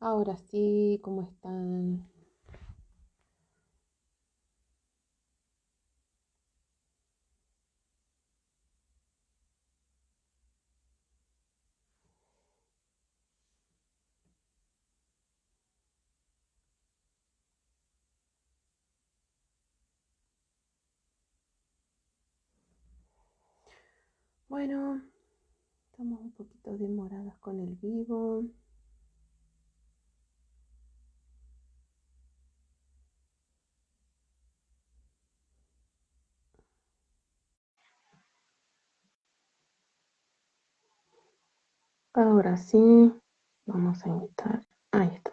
Ahora sí, ¿cómo están? Bueno, estamos un poquito demoradas con el vivo. Ahora sí, vamos a invitar. Ahí está.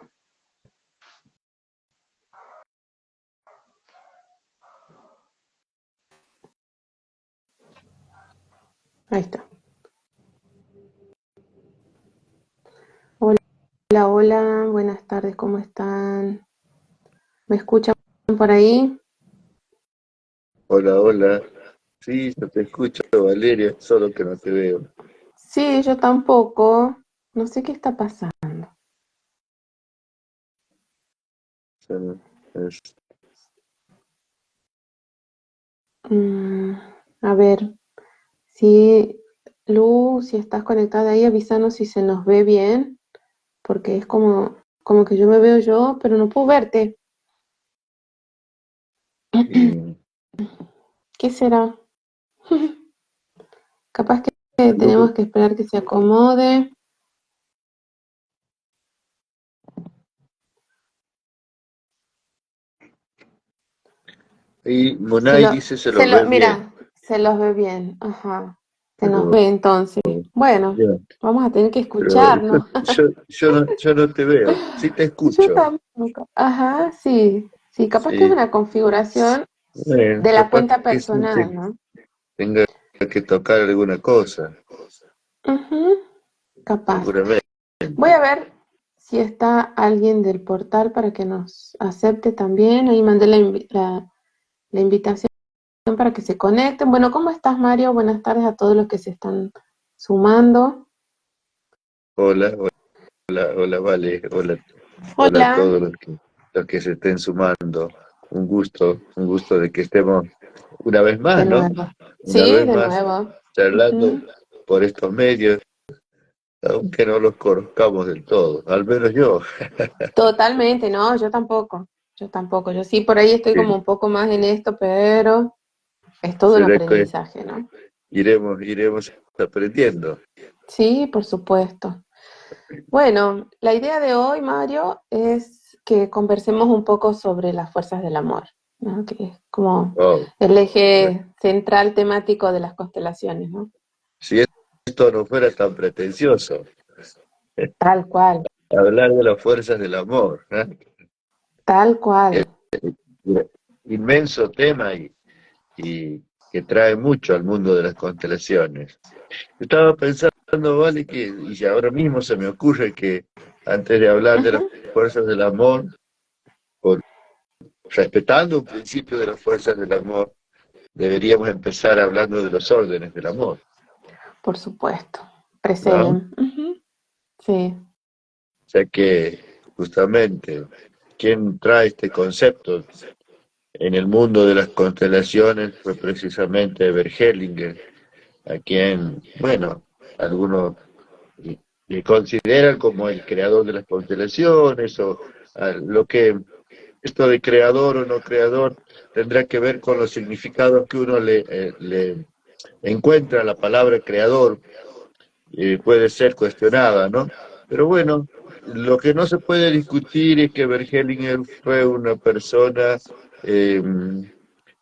Ahí está. Hola, hola, buenas tardes, ¿cómo están? ¿Me escuchan por ahí? Hola, hola. Sí, yo te escucho, Valeria, solo que no te veo. Sí, yo tampoco. No sé qué está pasando. O sea, es- Mm, a ver, si Lu, si estás conectada ahí, avísanos si se nos ve bien, porque es como que yo me veo yo, pero no puedo verte. y ¿Qué será? Capaz que tenemos algo- que esperar que se acomode. y Monay dice se lo ve bien. Mira, se los ve bien. Ajá. Se nos Pero, ve entonces. Bueno, bien, vamos a tener que pero escucharnos. yo no te veo. Sí te Yo escucho. tampoco. Ajá, sí. Sí, capaz que es Sí. una configuración de la Capaz cuenta que sí personal, ¿no? tenga que tocar alguna cosa, Ujú, capaz. seguramente. Voy a ver si está alguien del portal para que nos acepte también. Ahí mandé la invitación para que se conecten. Bueno, ¿cómo estás, Mario? Buenas tardes a todos los que se están sumando. Hola, hola, hola, Vale. Hola, hola a Hola, todos los que se estén sumando. Un gusto de que estemos una vez de más, ¿no? nuevo. Una Sí, vez de más nuevo. charlando Ujú. por estos medios, aunque no los conozcamos del todo, al menos yo. Totalmente, no, yo tampoco. Yo tampoco. Yo sí, por ahí estoy como Sí, un poco más en esto, pero es todo un será que aprendizaje, ¿no? iremos aprendiendo. Sí, por supuesto. Bueno, la idea de hoy, Mario, es que conversemos un poco sobre las fuerzas del amor, ¿no? Que es como Oh, el eje central temático de las constelaciones, ¿no? si esto no fuera tan pretencioso, Tal cual, hablar de las fuerzas del amor, ¿eh? tal cual. Inmenso tema y que trae mucho al mundo de las constelaciones. Estaba pensando, vale, y ahora mismo se me ocurre que antes de hablar de las Ujú, fuerzas del amor, por, respetando un principio de las fuerzas del amor, deberíamos empezar hablando de los órdenes del amor, por supuesto. ¿no? Preceden. Ujú, sí, Ya que justamente quien trae este concepto en el mundo de las constelaciones fue precisamente Bert Hellinger, a quien, bueno, algunos le consideran como el creador de las constelaciones o lo que esto de creador o no creador tendrá que ver con los significados que uno le encuentra a la palabra creador, puede ser cuestionada, ¿no? Pero bueno, lo que no se puede discutir es que Bergelinger fue una persona eh,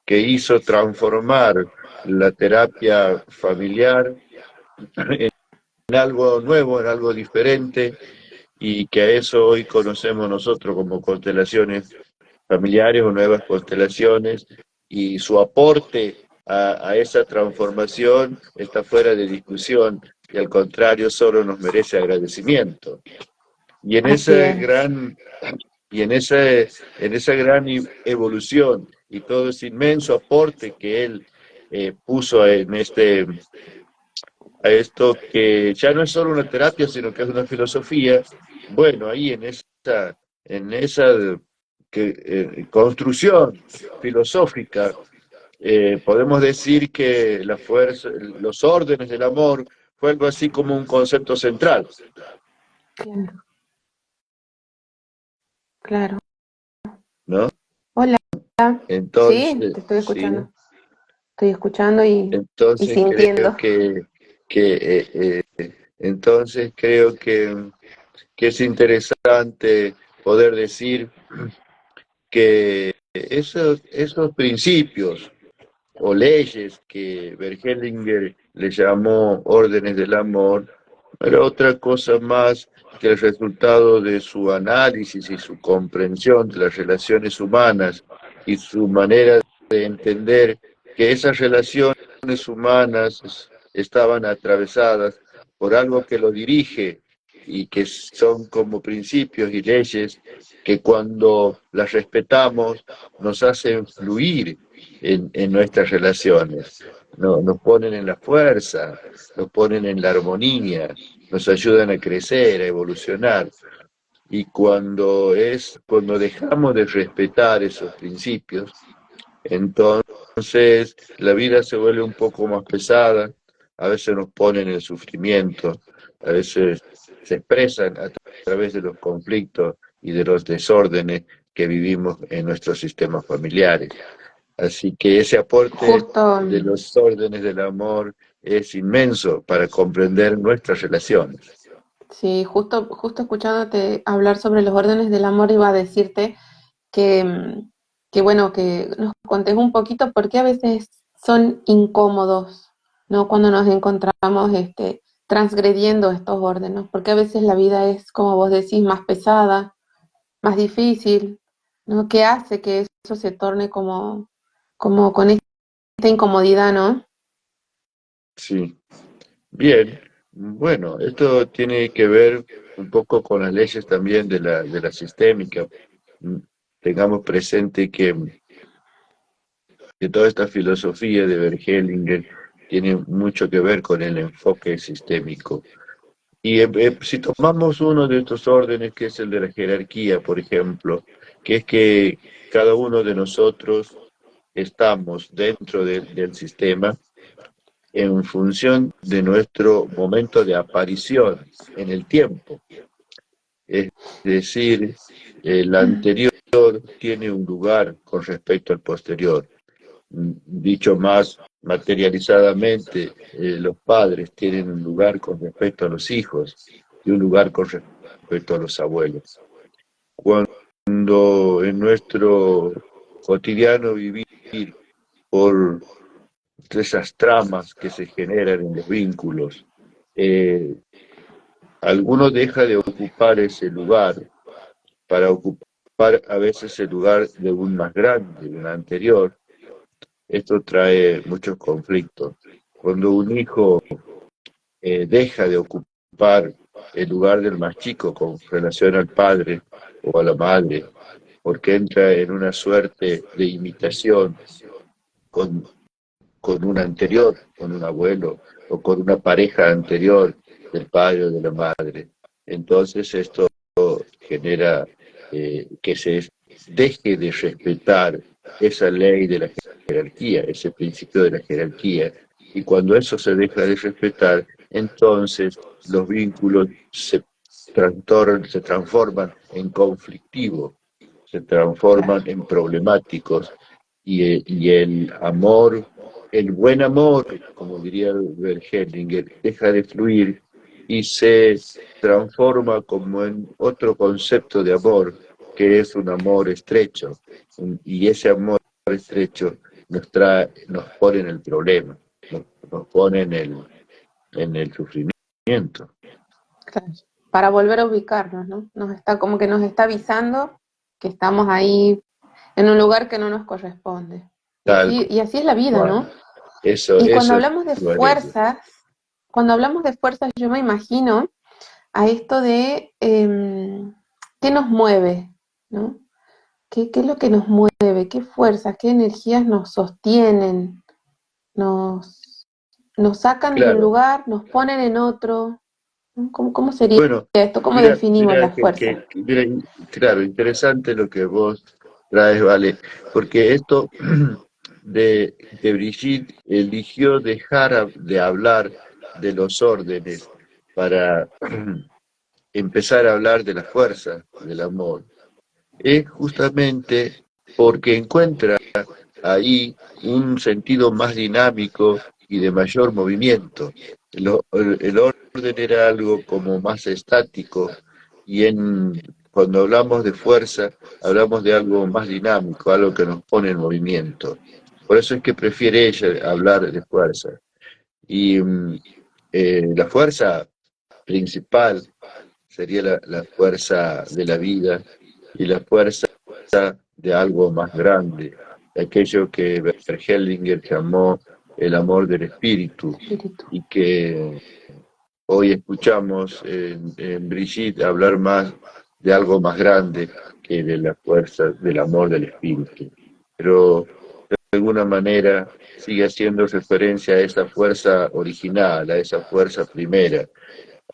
que hizo transformar la terapia familiar en algo nuevo, en algo diferente, y que a eso hoy conocemos nosotros como constelaciones familiares o nuevas constelaciones, y su aporte a esa transformación está fuera de discusión y al contrario solo nos merece agradecimiento. Y en así ese es. gran y en esa gran evolución y todo ese inmenso aporte que él puso a esto que ya no es solo una terapia, sino que es una filosofía, bueno, ahí en esa en esa construcción filosófica, podemos decir que la fuerza, los órdenes del amor fue algo así como un concepto central, Claro, claro. ¿no? Hola, sí, Entonces, te estoy sí, escuchando. Estoy escuchando y entonces creo sintiendo. entonces creo que es interesante poder decir que esos principios o leyes que Bergelinger le llamó órdenes del amor, no era otra cosa más que el resultado de su análisis y su comprensión de las relaciones humanas y su manera de entender que esas relaciones humanas estaban atravesadas por algo que lo dirige y que son como principios y leyes que cuando las respetamos nos hacen fluir en nuestras relaciones. No, nos ponen en la fuerza, nos ponen en la armonía, nos ayudan a crecer, a evolucionar. Y cuando dejamos de respetar esos principios, entonces la vida se vuelve un poco más pesada, a veces nos ponen en sufrimiento, a veces se expresan a través de los conflictos y de los desórdenes que vivimos en nuestros sistemas familiares. Así que ese aporte Justo, de los órdenes del amor es inmenso para comprender nuestras relaciones. sí, justo escuchándote hablar sobre los órdenes del amor, iba a decirte que, que bueno, que nos contés un poquito por qué a veces son incómodos, ¿no? Cuando nos encontramos transgrediendo estos órdenes, porque a veces la vida es, como vos decís, más pesada, más difícil, ¿no? ¿Qué hace que eso se torne como con esta incomodidad, ¿no? Sí, bien. Bueno, esto tiene que ver un poco con las leyes también de la sistémica. Mm, Tengamos presente que toda esta filosofía de Bergelinger tiene mucho que ver con el enfoque sistémico. Y si tomamos uno de estos órdenes, que es el de la jerarquía, por ejemplo, que es que cada uno de nosotros estamos dentro del sistema en función de nuestro momento de aparición en el tiempo. Es decir, el anterior tiene un lugar con respecto al posterior. Dicho más materializadamente, los padres tienen un lugar con respecto a los hijos y un lugar con respecto a los abuelos. Cuando en nuestro cotidiano vivir por esas tramas que se generan en los vínculos, eh, alguno deja de ocupar ese lugar para ocupar a veces el lugar de un más grande, de un anterior. Esto trae muchos conflictos. Cuando un hijo deja de ocupar el lugar del más chico con relación al padre o a la madre, porque entra en una suerte de imitación con, con un anterior, con un abuelo o con una pareja anterior del padre o de la madre. Entonces esto genera que se deje de respetar esa ley de la jerarquía, ese principio de la jerarquía. Y cuando eso se deja de respetar, entonces los vínculos se transforman en conflictivos, se transforman Claro. en problemáticos y el amor, el buen amor, como diría Bert Hellinger, deja de fluir y se transforma como en otro concepto de amor, que es un amor estrecho. Y ese amor estrecho nos pone en el problema, nos pone en el sufrimiento. Claro. Para volver a ubicarnos, ¿no? Como que nos está avisando que estamos ahí en un lugar que no nos corresponde. Tal Y así es la vida, cual. ¿no? Y cuando Eso es hablamos de Valeria. fuerzas, cuando hablamos de fuerzas, yo me imagino a esto de qué nos mueve, ¿no? ¿Qué es lo que nos mueve? ¿Qué fuerzas, qué energías nos sostienen? Nos, nos sacan de un Claro, lugar, nos ponen en otro. ¿no? ¿Cómo sería Bueno, esto? ¿Cómo mira, definimos la fuerza? mira, claro, interesante lo que vos traes, Vale, porque esto de Brigitte eligió dejar de hablar de los órdenes para empezar a hablar de la fuerza del amor. Es justamente porque encuentra ahí un sentido más dinámico y de mayor movimiento. El orden era algo como más estático y cuando hablamos de fuerza, hablamos de algo más dinámico, algo que nos pone en movimiento. Por eso es que prefiere ella hablar de fuerza. Y la fuerza principal sería la fuerza de la vida y la fuerza de algo más grande, de aquello que Hellinger llamó el amor del espíritu Espíritu. y que hoy escuchamos en Brigitte hablar más de algo más grande que de la fuerza del amor del espíritu. Pero de alguna manera sigue haciendo referencia a esa fuerza original, a esa fuerza primera,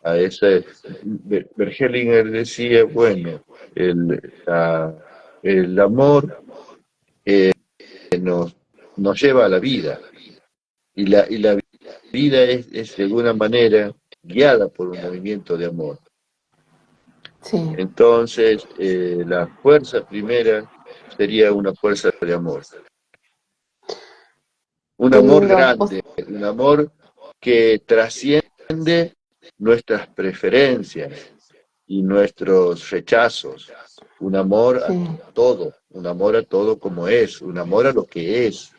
a ese. Bergelinger decía, bueno, el amor nos, nos lleva a la vida y la vida es de alguna manera guiada por un movimiento de amor. Sí, Entonces, la fuerza primera sería una fuerza de amor. Un qué amor lindo. grande, un amor que trasciende nuestras preferencias y nuestros rechazos. Un amor a Sí, todo, un amor a todo como es, un amor a lo que es,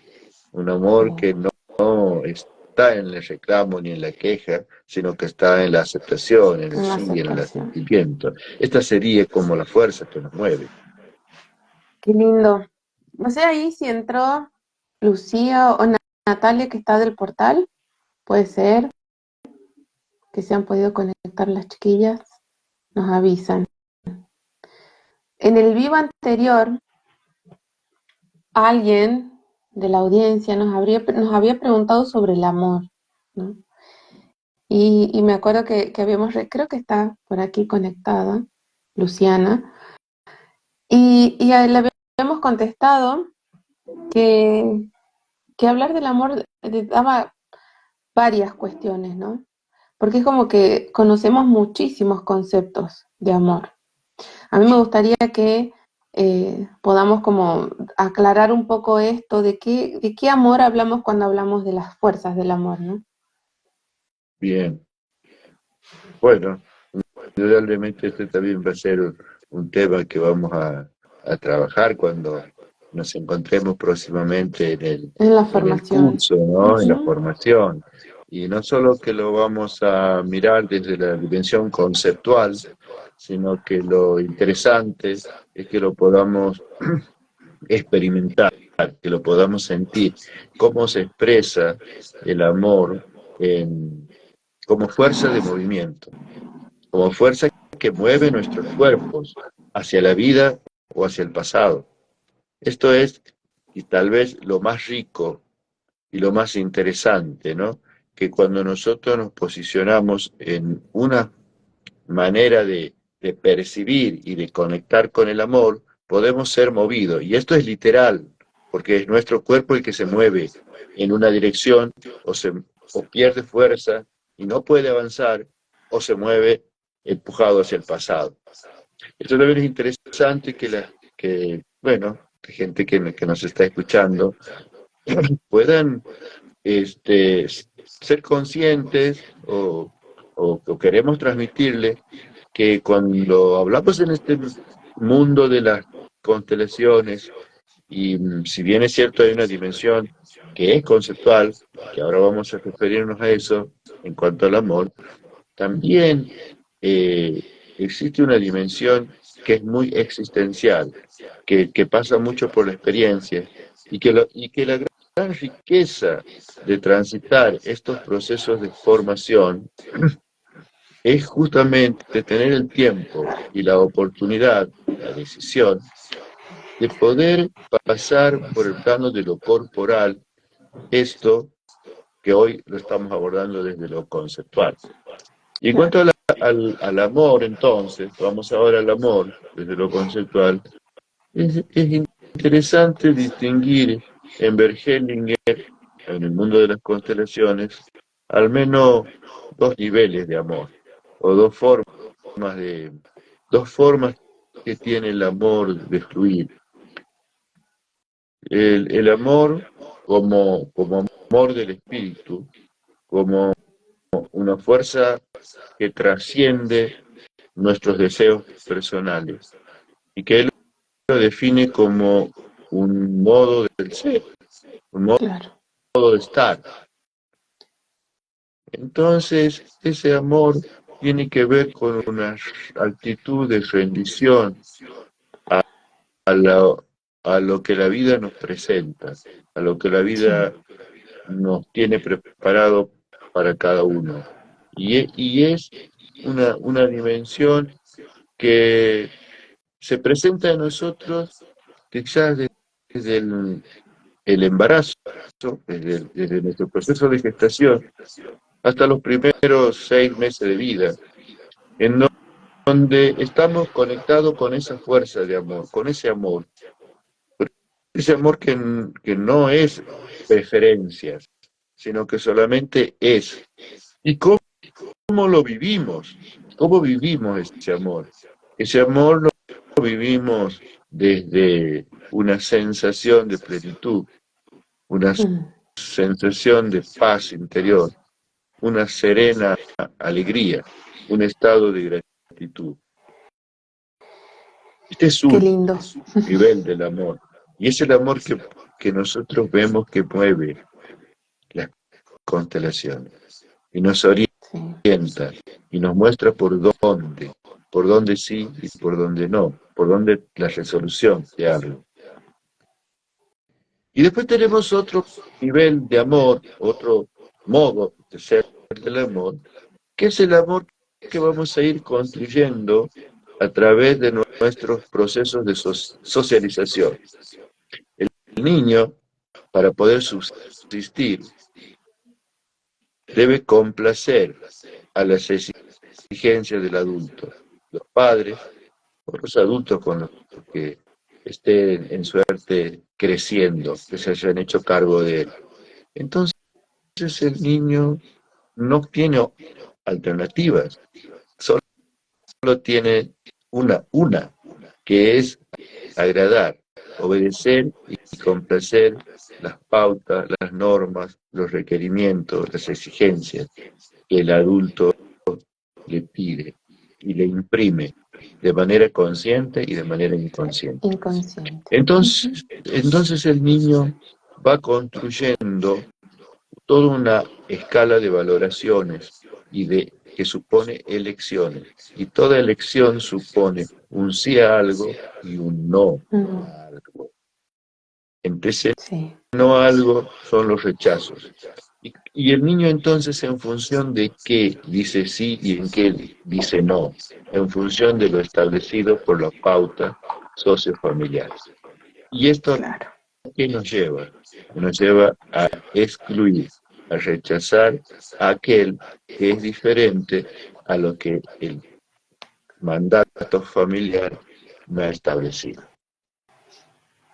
un sí, amor que no está en el reclamo ni en la queja, sino que está en la aceptación, en el una sí, en el aceptación. asentimiento. Esta sería como la fuerza que nos mueve. Qué lindo. No sé ahí si entró Lucía o Natalia que está del portal. Puede ser que se han podido conectar las chiquillas. Nos avisan. En el vivo anterior, alguien de la audiencia nos había preguntado sobre el amor, ¿no? Y me acuerdo que creo que está por aquí conectada, Luciana, y le habíamos contestado que, que hablar del amor daba varias cuestiones, ¿no? Porque es como que conocemos muchísimos conceptos de amor. A mí me gustaría que podamos como aclarar un poco esto de qué amor hablamos cuando hablamos de las fuerzas del amor, ¿no? Bien, bueno, indudablemente este también va a ser un tema que vamos a trabajar cuando nos encontremos próximamente En la en el formación. curso, ¿no? En la Ujú. formación. Y no solo que lo vamos a mirar desde la dimensión conceptual, sino que lo interesante es que lo podamos experimentar, que lo podamos sentir, cómo se expresa el amor en, como fuerza de movimiento, como fuerza que mueve nuestros cuerpos hacia la vida o hacia el pasado. Esto es, y tal vez lo más rico y lo más interesante, ¿no? Que cuando nosotros nos posicionamos en una manera de percibir y de conectar con el amor, podemos ser movidos. Y esto es literal, porque es nuestro cuerpo el que se mueve en una dirección o pierde fuerza y no puede avanzar o se mueve empujado hacia el pasado. Esto también es interesante bueno, gente que nos está escuchando puedan este, ser conscientes o queremos transmitirle que cuando hablamos en este mundo de las constelaciones, y si bien es cierto hay una dimensión que es conceptual, que ahora vamos a referirnos a eso en cuanto al amor, también eh, existe una dimensión que es muy existencial, que pasa mucho por la experiencia y que la gran riqueza de transitar estos procesos de formación es justamente tener el tiempo y la oportunidad, la decisión, de poder pasar por el plano de lo corporal, esto que hoy lo estamos abordando desde lo conceptual. Y en Claro. cuanto al amor, entonces, vamos ahora al amor, desde lo conceptual, es interesante distinguir en Bergelinger, en el mundo de las constelaciones, al menos dos niveles de amor, o de, dos formas que tiene el amor de fluir. El amor como amor del espíritu, como una fuerza que trasciende nuestros deseos personales y que él lo define como un modo del ser, un Claro. modo de estar. Entonces, ese amor tiene que ver con una actitud de rendición a a lo que la vida nos presenta, a lo que la Sí. vida nos tiene preparado para cada uno. Y es una dimensión que se presenta en nosotros quizás desde el embarazo, desde nuestro proceso de gestación, hasta los primeros 6 meses de vida, en donde estamos conectados con esa fuerza de amor, con ese amor que no es preferencias, sino que solamente es. ¿Y cómo lo vivimos? ¿Cómo vivimos ese amor? Ese amor lo vivimos desde una sensación de plenitud, una Mm. sensación de paz interior, una serena alegría, un estado de gratitud. Este es Qué un lindo. nivel del amor. Y es el amor que nosotros vemos que mueve las constelaciones y nos Sí. orienta y nos muestra por dónde sí y por dónde no, por dónde la resolución de algo. Y después tenemos otro nivel de amor, otro modo de ser del amor, que es el amor que vamos a ir construyendo a través de nuestros procesos de socialización. El niño, para poder subsistir, debe complacer a las exigencias del adulto, los padres o los adultos con los que estén en suerte creciendo, que se hayan hecho cargo de él. Entonces el niño no tiene alternativas, solo tiene una, que es agradar, obedecer y complacer las pautas, las normas, los requerimientos, las exigencias que el adulto le pide y le imprime de manera consciente y de manera inconsciente. Inconsciente. Ujú. Entonces el niño va construyendo toda una escala de valoraciones y de que supone elecciones. Y toda elección supone un sí a algo y un no Mm. a algo. Entre ese Sí. no a algo son los rechazos. Y el niño entonces en función de qué dice sí y en qué dice no, en función de lo establecido por la pauta sociofamiliar. Y esto Claro. ¿qué nos lleva? Nos lleva a excluir, a rechazar a aquel que es diferente a lo que el mandato familiar me ha establecido.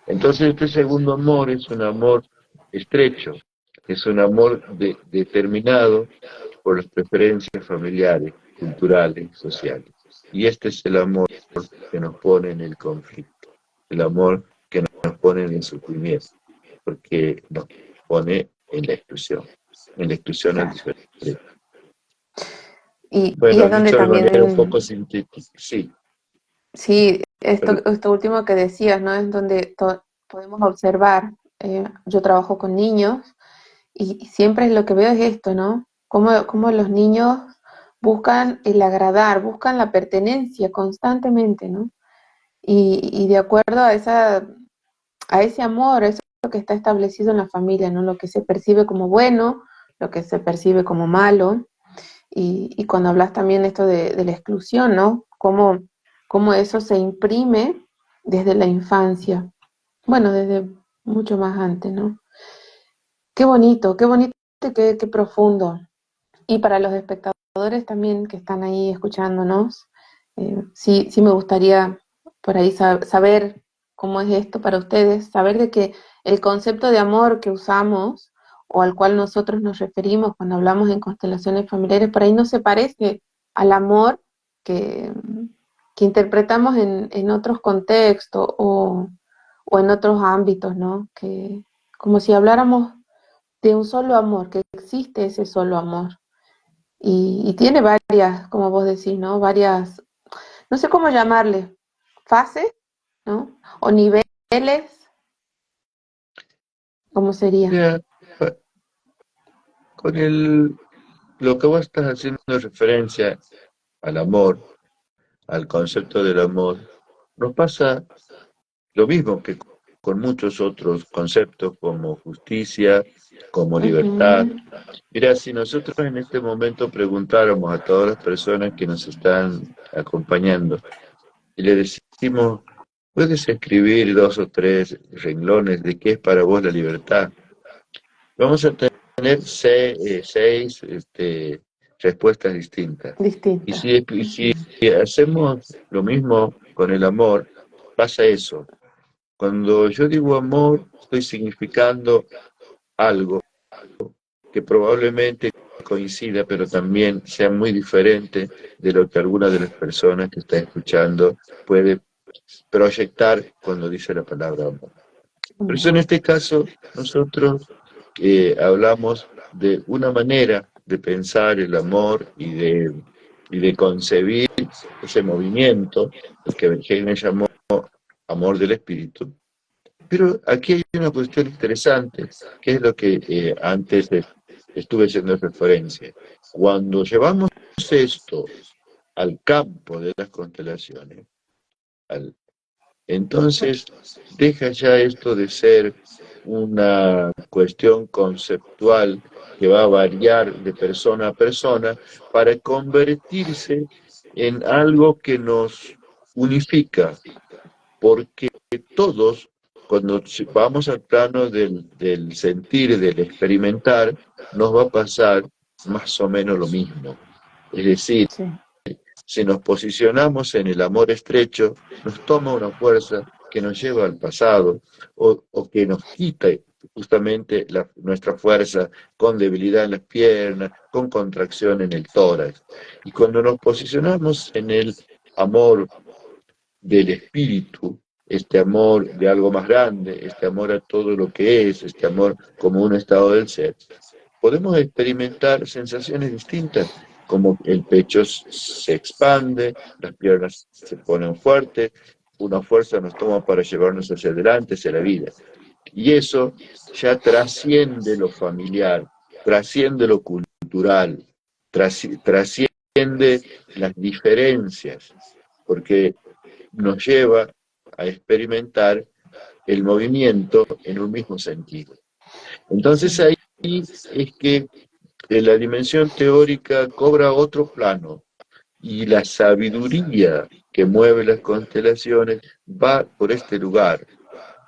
Entonces este segundo amor es un amor estrecho, es un amor determinado por las preferencias familiares, culturales, sociales. Y este es el amor que nos pone en el conflicto, el amor que nos pone en el sufrimiento, porque nos pone en la exclusión al Claro. diferente. Y Bueno, es donde dicho de manera un también, poco sintética, sí, sí, pero esto último que decías, ¿no? Es donde podemos observar, yo trabajo con niños y siempre lo que veo es esto, ¿no? Cómo los niños buscan el agradar, buscan la pertenencia constantemente, ¿no? Y de acuerdo a ese amor, eso que está establecido en la familia, ¿no? Lo que se percibe como bueno, lo que se percibe como malo. Y cuando hablas también esto de la exclusión, ¿no? Cómo eso se imprime desde la infancia. Bueno, desde mucho más antes, ¿no? Qué bonito y qué profundo. Y para los espectadores todos también que están ahí escuchándonos, sí me gustaría por ahí saber cómo es esto para ustedes, saber de que el concepto de amor que usamos o al cual nosotros nos referimos cuando hablamos en constelaciones familiares, por ahí no se parece al amor que, que interpretamos en otros contextos o en otros ámbitos, ¿no? Que como si habláramos de un solo amor, que existe ese solo amor. Y tiene varias, como vos decís, ¿no? Varias, no sé cómo llamarle, fases, ¿no? O niveles, ¿cómo sería? Mira, con lo que vos estás haciendo referencia al amor, al concepto del amor, nos pasa lo mismo que con muchos otros conceptos como justicia, como libertad. Ujú, Mira, si nosotros en este momento preguntáramos a todas las personas que nos están acompañando y le decimos, ¿puedes escribir dos o tres renglones de qué es para vos la libertad? Vamos a tener seis respuestas distintas. Y distinta. si hacemos lo mismo con el amor, pasa eso. Cuando yo digo amor, estoy significando algo que probablemente coincida, pero también sea muy diferente de lo que alguna de las personas que está escuchando puede proyectar cuando dice la palabra amor. Por eso en Amor. este caso nosotros hablamos de una manera de pensar el amor y de concebir ese movimiento, el que Hegel llamó amor del espíritu. Pero aquí hay una cuestión interesante, que es lo que antes estuve haciendo referencia. Cuando llevamos esto al campo de las constelaciones, al entonces, deja ya esto de ser una cuestión conceptual que va a variar de persona a persona para convertirse en algo que nos unifica, porque todos, cuando vamos al plano del sentir, del experimentar, nos va a pasar más o menos lo mismo. Es decir, Sí, si nos posicionamos en el amor estrecho, nos toma una fuerza que nos lleva al pasado o que nos quita justamente nuestra fuerza con debilidad en las piernas, con contracción en el tórax. Y cuando nos posicionamos en el amor del espíritu, este amor de algo más grande, este amor a todo lo que es, este amor como un estado del ser, podemos experimentar sensaciones distintas, como el pecho se expande, las piernas se ponen fuertes, una fuerza nos toma para llevarnos hacia adelante, hacia la vida. Y eso ya trasciende lo familiar, trasciende lo cultural, trasciende las diferencias, porque nos lleva a experimentar el movimiento en un mismo sentido. Entonces sí, ahí es que la dimensión teórica cobra otro plano y la sabiduría que mueve las constelaciones va por este lugar.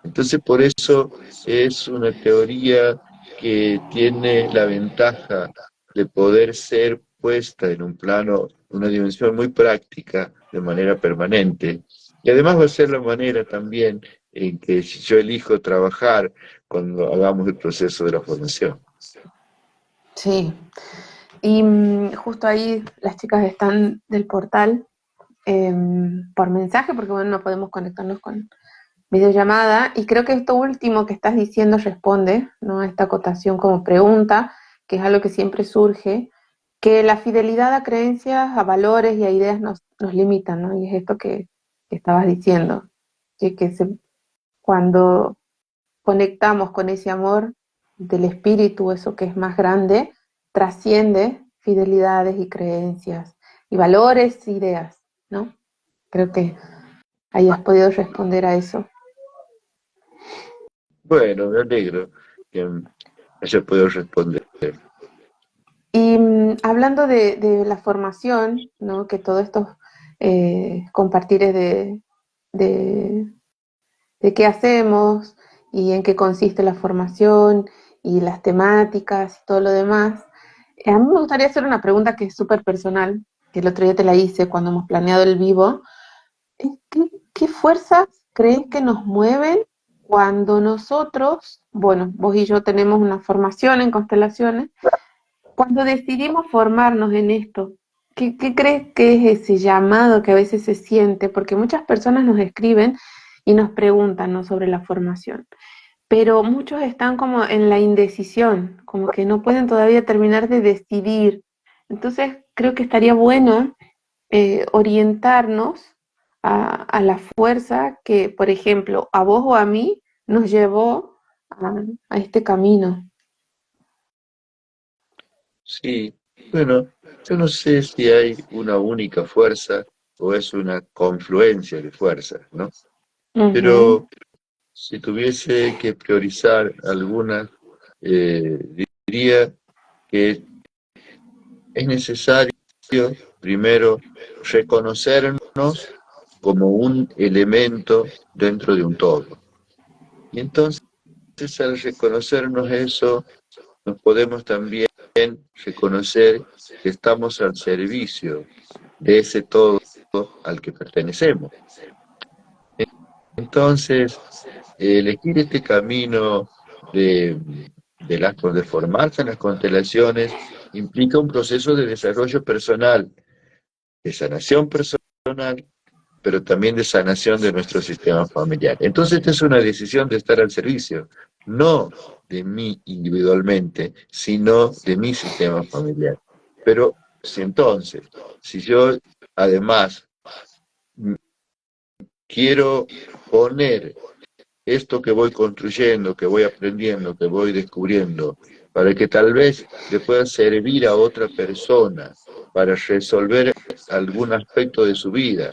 Entonces por eso es una teoría que tiene la ventaja de poder ser puesta en un plano, una dimensión muy práctica de manera permanente. Y además va a ser la manera también en que yo elijo trabajar cuando hagamos el proceso de la formación. sí. Y justo ahí las chicas están del portal por mensaje, porque bueno, no podemos conectarnos con videollamada, y creo que esto último que estás diciendo responde, ¿no? A esta acotación como pregunta, que es algo que siempre surge, que la fidelidad a creencias, a valores y a ideas nos limitan, ¿no? Y es esto que estabas diciendo, cuando conectamos con ese amor del espíritu, eso que es más grande, trasciende fidelidades y creencias, y valores, ideas, ¿no? Creo que hayas podido responder a eso. Bueno, me alegro que haya podido responder. Y hablando de la formación, ¿no? Que todos estos compartires de, de qué hacemos y en qué consiste la formación y las temáticas y todo lo demás, A mí me gustaría hacer una pregunta que es súper personal, que el otro día te la hice cuando hemos planeado el vivo. ¿Qué fuerzas crees que nos mueven cuando nosotros, bueno, vos y yo tenemos una formación en constelaciones, cuando decidimos formarnos en esto? ¿Qué crees que es ese llamado que a veces se siente? Porque muchas personas nos escriben y nos preguntan, ¿no?, sobre la formación, pero muchos están como en la indecisión, como que no pueden todavía terminar de decidir. Entonces, creo que estaría bueno orientarnos a la fuerza que, por ejemplo, a vos o a mí nos llevó a este camino. Sí, bueno, yo no sé si hay una única fuerza o es una confluencia de fuerzas, ¿no? Ujú. Pero si tuviese que priorizar alguna, diría que es necesario primero reconocernos como un elemento dentro de un todo. Y entonces al reconocernos eso, nos podemos también reconocer que estamos al servicio de ese todo al que pertenecemos. Entonces, elegir este camino de, de formarse en las constelaciones implica un proceso de desarrollo personal, de sanación personal, pero también de sanación de nuestro sistema familiar. Entonces, esta es una decisión de estar al servicio, no de mí individualmente, sino de mi sistema familiar. Pero si entonces, si yo además quiero poner esto que voy construyendo, que voy aprendiendo, que voy descubriendo, para que tal vez le pueda servir a otra persona para resolver algún aspecto de su vida,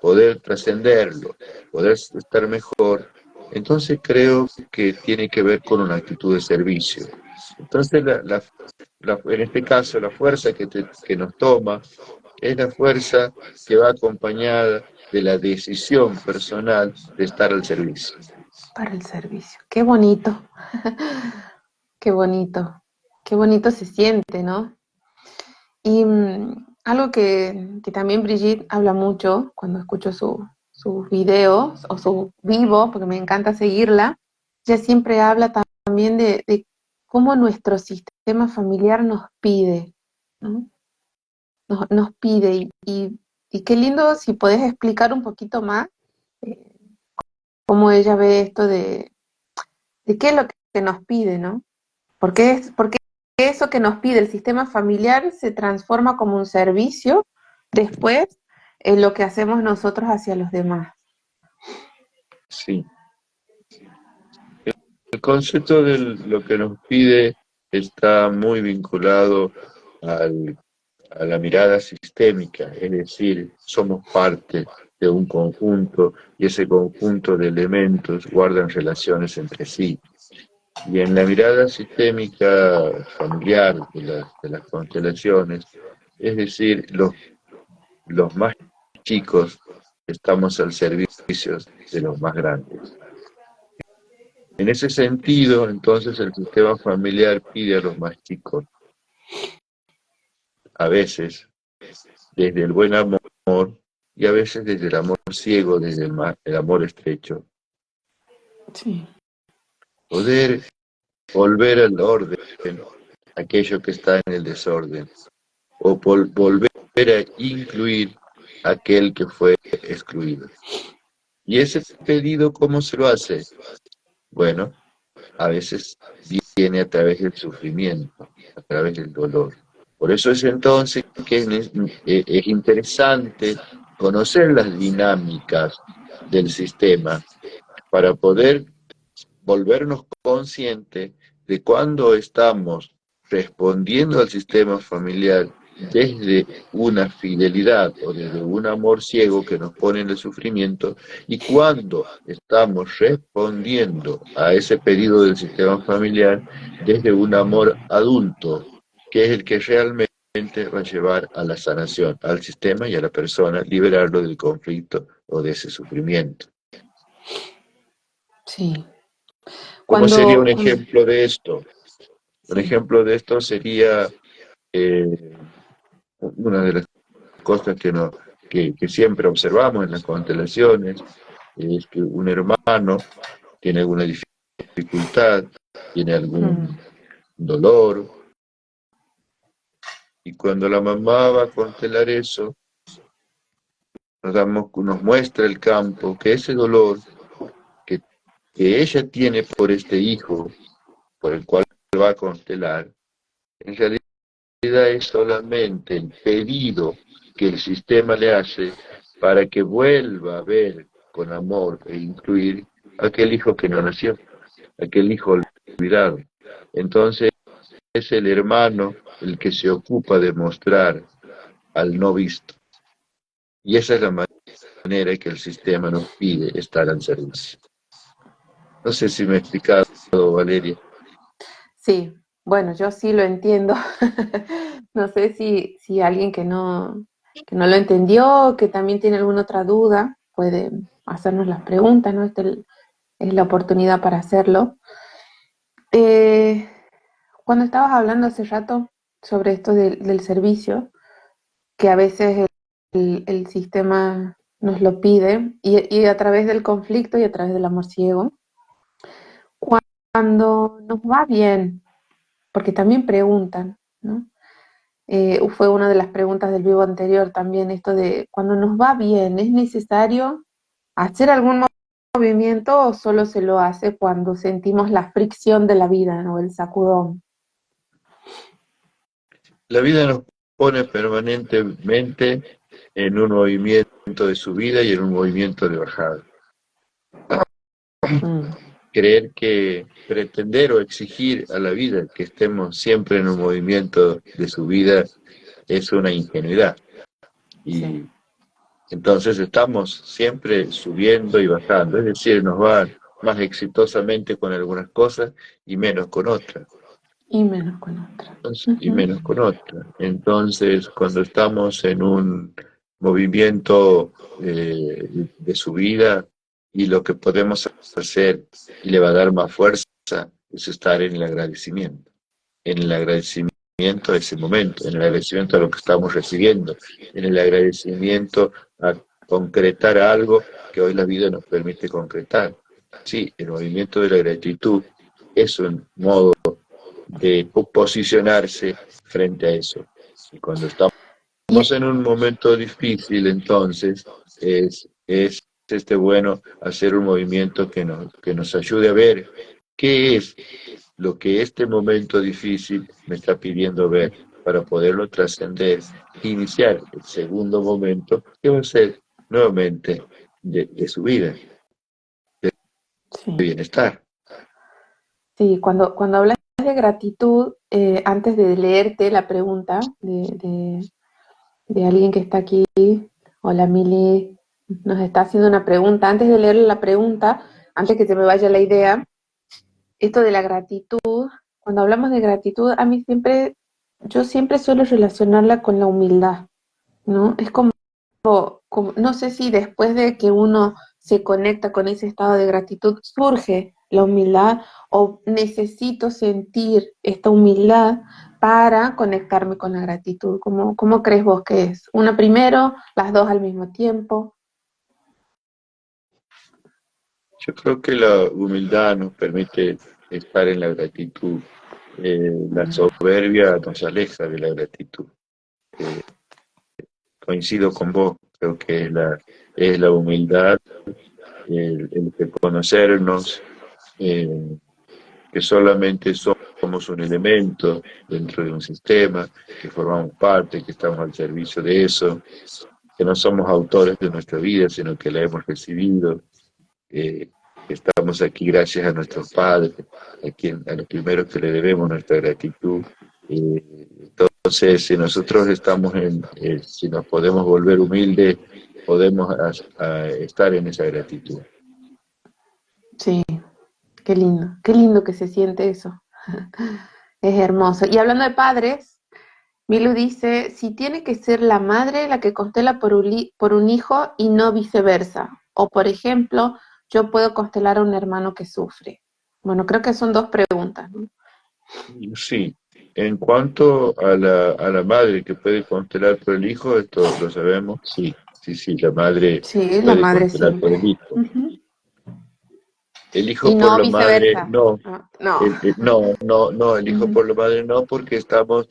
poder trascenderlo, poder estar mejor, entonces creo que tiene que ver con una actitud de servicio. Entonces, en este caso, la fuerza que nos toma es la fuerza que va acompañada de la decisión personal de estar al servicio. Para el servicio. Qué bonito, qué bonito, qué bonito se siente, ¿no? Y algo que también Brigitte habla mucho cuando escucho sus videos o su vivo, porque me encanta seguirla, ella siempre habla también de cómo nuestro sistema familiar nos pide, ¿no? Nos pide y qué lindo si podés explicar un poquito más eh, cómo ella ve esto de qué es lo que nos pide, ¿no? Porque eso que nos pide el sistema familiar se transforma como un servicio después en lo que hacemos nosotros hacia los demás. Sí. El concepto de lo que nos pide está muy vinculado al- a la mirada sistémica, es decir, somos parte de un conjunto y ese conjunto de elementos guardan relaciones entre sí. Y en la mirada sistémica familiar de las constelaciones, es decir, los más chicos estamos al servicio de los más grandes. En ese sentido, entonces, el sistema familiar pide a los más chicos, a veces desde el buen amor y a veces desde el amor ciego, desde el amor estrecho, Sí. poder volver al orden, aquello que está en el desorden, o volver a incluir aquel que fue excluido. ¿Y ese pedido cómo se lo hace? Bueno, a veces viene a través del sufrimiento, a través del dolor. Por eso es entonces que es interesante conocer las dinámicas del sistema para poder volvernos conscientes de cuándo estamos respondiendo al sistema familiar desde una fidelidad o desde un amor ciego que nos pone en el sufrimiento y cuándo estamos respondiendo a ese pedido del sistema familiar desde un amor adulto, que es el que realmente va a llevar a la sanación, al sistema y a la persona, liberarlo del conflicto o de ese sufrimiento. Sí. ¿Cómo sería Cuando, un ejemplo de esto? Un sí. ejemplo de esto sería, Eh, una de las cosas que siempre observamos en las constelaciones es que un hermano tiene alguna dificultad, tiene Mm, algún dolor, y cuando la mamá va a constelar eso, nos muestra el campo, que ese dolor que, que ella tiene por este hijo, por el cual va a constelar, en realidad es solamente el pedido que el sistema le hace para que vuelva a ver con amor e incluir aquel hijo que no nació, aquel hijo olvidado. Entonces es el hermano el que se ocupa de mostrar al no visto. Y esa es la manera que el sistema nos pide estar al servicio. No sé si me he explicado, Valeria. sí, bueno, yo sí lo entiendo. No sé si alguien que no lo entendió, que también tiene alguna otra duda, puede hacernos las preguntas, ¿no? Es la oportunidad para hacerlo. Eh, Cuando estabas hablando hace rato sobre esto del servicio, que a veces el sistema nos lo pide, y a través del conflicto y a través del amor ciego, cuando nos va bien, porque también preguntan, ¿no? Fue una de las preguntas del vivo anterior también, esto de cuando nos va bien, ¿es necesario hacer algún movimiento o solo se lo hace cuando sentimos la fricción de la vida, ¿no? El sacudón. La vida nos pone permanentemente en un movimiento de subida y en un movimiento de bajada. Mm, Creer que pretender o exigir a la vida que estemos siempre en un movimiento de subida es una ingenuidad. sí, Y entonces estamos siempre subiendo y bajando, es decir, nos va más exitosamente con algunas cosas y menos con otras. y menos con otra. Y Ujú. menos con otra. Entonces, cuando estamos en un movimiento de subida y lo que podemos hacer y le va a dar más fuerza es estar en el agradecimiento a ese momento, en el agradecimiento a lo que estamos recibiendo, en el agradecimiento a concretar algo que hoy la vida nos permite concretar. Sí, el movimiento de la gratitud es un modo de posicionarse frente a eso. Y cuando estamos Y, en un momento difícil, entonces es bueno hacer un movimiento que nos ayude a ver qué es lo que este momento difícil me está pidiendo ver para poderlo trascender e iniciar el segundo momento que va a ser nuevamente de su vida, de sí, bienestar. sí, cuando hablas de gratitud, antes de leerte la pregunta de alguien que está aquí, hola Mili, nos está haciendo una pregunta, antes de leerle la pregunta, antes que se me vaya la idea, esto de la gratitud, cuando hablamos de gratitud, a mí siempre, yo siempre suelo relacionarla con la humildad, ¿no? Es no sé si después de que uno se conecta con ese estado de gratitud surge la humildad o necesito sentir esta humildad para conectarme con la gratitud. ¿Cómo crees vos que es? ¿Una primero, las dos al mismo tiempo? Yo creo que la humildad nos permite estar en la gratitud. La soberbia nos aleja de la gratitud. Eh, Coincido con vos, creo que es la humildad, el reconocernos que solamente somos un elemento dentro de un sistema, que formamos parte, que estamos al servicio de eso, que no somos autores de nuestra vida, sino que la hemos recibido, eh, que estamos aquí gracias a nuestros padres, a los primeros que le debemos nuestra gratitud. Entonces, si nosotros si nos podemos volver humildes, podemos a estar en esa gratitud. Sí, qué lindo que se siente eso. Es hermoso. Y hablando de padres, Milu dice, si tiene que ser la madre la que constela por un hijo y no viceversa. O, por ejemplo, yo puedo constelar a un hermano que sufre. Bueno, creo que son dos preguntas, ¿no? Sí, En cuanto a la madre que puede constelar por el hijo, esto lo sabemos, sí, sí, sí, la madre Sí, la puede madre constelar por siempre. el hijo. Ujú. El Y hijo por no la madre, viceversa. no. No, no. No, el hijo Ujú. por la madre no, porque estamos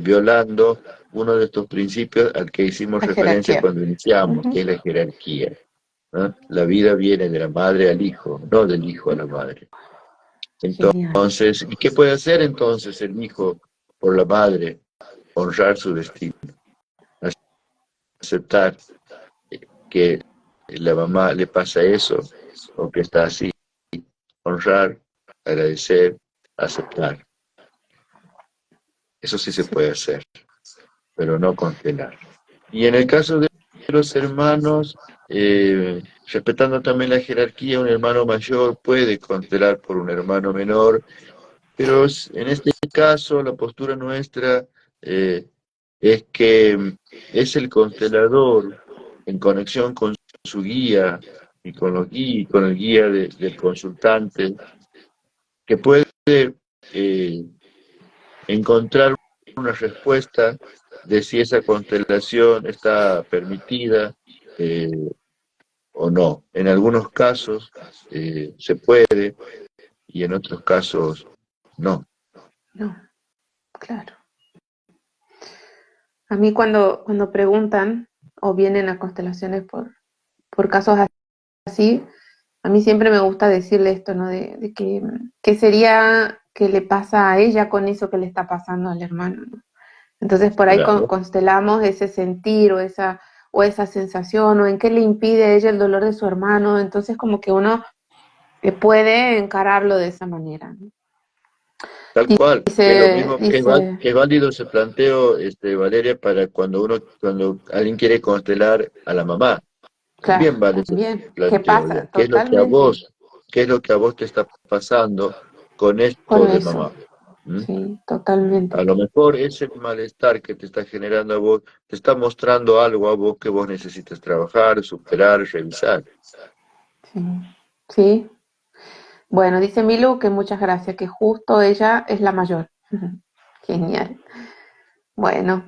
violando uno de estos principios al que hicimos La referencia jerarquía. cuando iniciamos, que Ujú. es la jerarquía, ¿no? La vida viene de la madre al hijo, no del hijo a la madre. Genial. Entonces, ¿y qué puede hacer entonces el hijo por la madre? Honrar su destino, aceptar que la mamá le pasa eso o que está así, honrar, agradecer, aceptar. Eso sí se Sí, puede hacer, pero no condenar. Y en el caso de los hermanos, respetando también la jerarquía, un hermano mayor puede constelar por un hermano menor, pero en este caso la postura nuestra eh, es que es el constelador en conexión con su guía y con con el guía del consultante, que puede eh, encontrar una respuesta de si esa constelación está permitida eh, o no. En algunos casos se puede y en otros casos no. no, claro. A mí cuando preguntan o vienen a constelaciones por casos así, a mí siempre me gusta decirle esto, ¿no? De que sería que le pasa a ella con eso que le está pasando al hermano, ¿no? Entonces por ahí Claro, constelamos ese sentir o esa sensación o en qué le impide a ella el dolor de su hermano. Entonces como que uno puede encararlo de esa manera, ¿no? tal cual, que es lo Dice, mismo, dice, que es válido ese planteo, Valeria, para cuando alguien quiere constelar a la mamá. claro, También vale ese también, ¿qué planteo, pasa? digamos. Totalmente Qué es lo que a vos te está pasando con con esto de eso, mamá? ¿Mm? sí, A totalmente. lo mejor ese malestar que te está generando a vos, te está mostrando algo a vos que vos necesitas trabajar, superar, revisar. Sí, sí. Bueno, dice Milu que muchas gracias, que justo ella es la mayor. Genial. Bueno,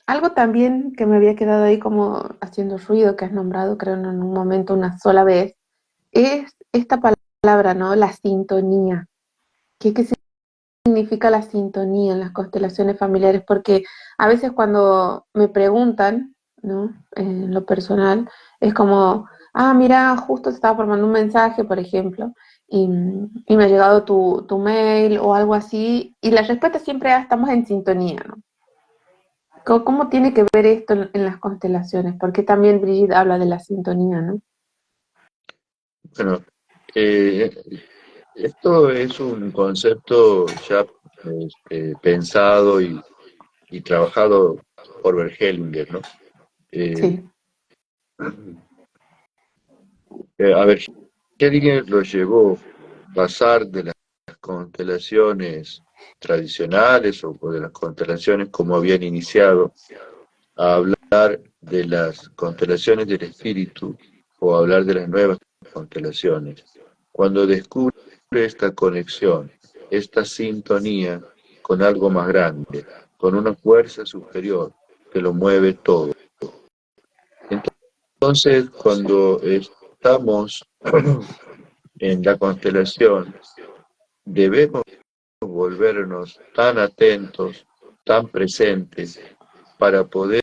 algo también que me había quedado ahí como haciendo ruido, que has nombrado, creo, en un momento una sola vez, es esta palabra, ¿no? La sintonía. ¿Qué significa la sintonía en las constelaciones familiares? Porque a veces cuando me preguntan, ¿no? En lo personal, es como, ah, mira, justo te estaba formando un mensaje, por ejemplo, y me ha llegado tu mail o algo así, y la respuesta siempre es, estamos en sintonía, ¿no? ¿Cómo tiene que ver esto en las constelaciones? Porque también Brigitte habla de la sintonía, ¿no? Bueno, eh, esto es un concepto ya pensado y trabajado por Hellinger, ¿no? Eh, Sí, a ver, Hellinger lo llevó a pasar de las constelaciones tradicionales o de las constelaciones como habían iniciado a hablar de las constelaciones del espíritu o a hablar de las nuevas constelaciones. Cuando descubre esta conexión, esta sintonía con algo más grande, con una fuerza superior que lo mueve todo. Entonces, cuando estamos en la constelación, debemos volvernos tan atentos, tan presentes, para poder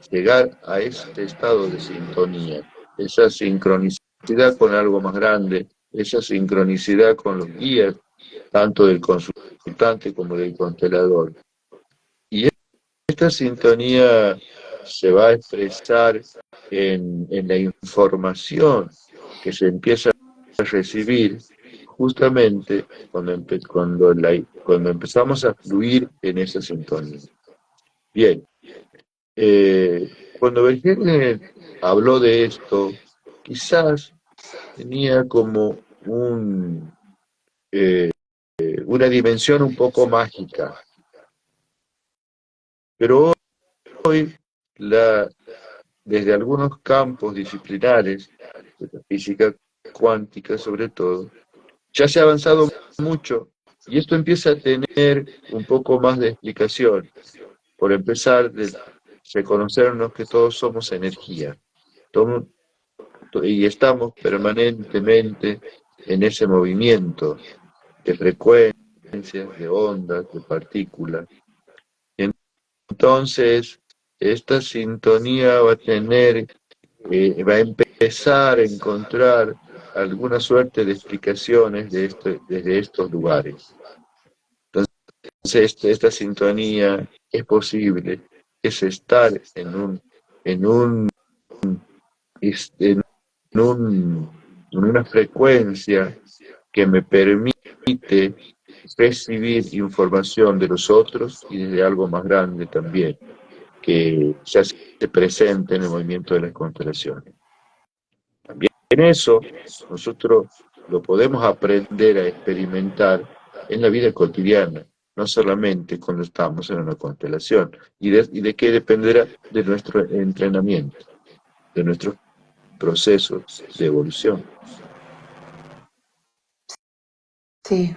llegar a ese estado de sintonía, esa sincronicidad con algo más grande, esa sincronicidad con los guías, tanto del consultante como del constelador. Y esta sintonía se va a expresar en la información que se empieza a recibir justamente cuando empezamos a fluir en esa sintonía. Bien, cuando Vergere habló de esto, quizás tenía como una dimensión un poco mágica, pero hoy, la, desde algunos campos disciplinares, de la física cuántica sobre todo, ya se ha avanzado mucho Y esto empieza a tener un poco más de explicación, por empezar de reconocernos que todos somos energía, tomo- y estamos permanentemente en ese movimiento de frecuencias, de ondas, de partículas. Y entonces, esta sintonía va a empezar a encontrar alguna suerte de explicaciones desde estos lugares. Entonces, esta sintonía es posible, es estar en un, en en una frecuencia que me permite recibir información de los otros y de algo más grande también, que se hace presente en el movimiento de las constelaciones. También en eso nosotros lo podemos aprender a experimentar en la vida cotidiana, no solamente cuando estamos en una constelación. Y de qué dependerá? De nuestro entrenamiento, de nuestros procesos de evolución. Sí,